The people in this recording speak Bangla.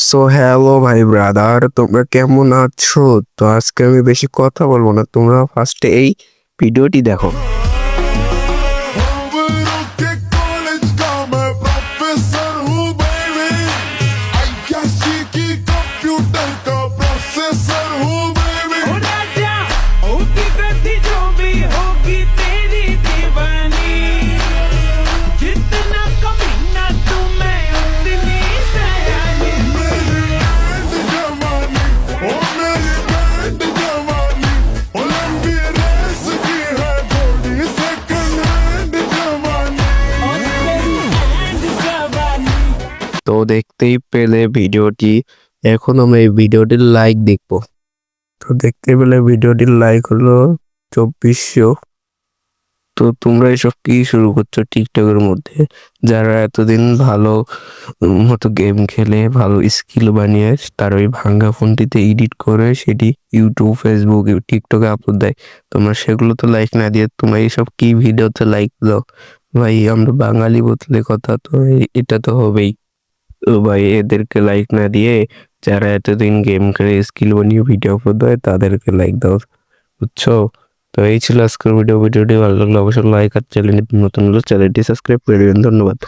সো হ্যালো ভাই ব্রাদার, তোমরা কেমন আছো? তো আজকে আমি বেশি কথা বলবো না, তোমরা ফার্স্টে এই ভিডিওটি দেখো। खबरों के कॉलेज का मैं प्रोफेसर हूँ बेबी आईआईटी की कंप्यूटर का प्रोसेसर हूँ बेबी ओ राजा होगी गद्दी जो भी होगी तेरी दीवानी जितना कमीना तू मैं उतनी सयानी बैंड जवानी ओ मेरी बैंड जवानी ओलंपी रेस की है घोड़ी सेकंड हैंड जवानी और तेरी एंड जवानी তো দেখতেই পেলে ভিডিওটি। এখন আমরা এই ভিডিওটির লাইক দেখবো। তো দেখতে পেলে ভিডিওটির লাইক হলো 2400। তো তোমরা এসব কি শুরু করছো টিকটকের মধ্যে? যারা এতদিন ভালো মতো গেম খেলে ভালো স্কিল বানিয়ে তার ওই ভাঙ্গা ফোনটিতে এডিট করে সেটি ইউটিউব, ফেসবুক, টিকটকে আপলোড দেয়। তোমরা সেগুলো তো লাইক না দিয়ে তোমরা এইসব কি ভিডিওতে লাইক দাও? ভাই আমরা বাঙালি বলতে কথা, তো এটা তো হবেই। তো ভাই এদেরকে লাইক না দিয়ে যারা এতদিন গেম খেলে স্কিল বানিয়ে ভিডিও আপলোড দেয় তাদেরকে লাইক দাও, বুঝছো? তো এই ছিল আজকের ভিডিওটি ভালো লাগলে অবশ্যই লাইক আর চ্যানেল নতুন হলে চ্যানেলটি সাবস্ক্রাইব করে দিবেন। ধন্যবাদ।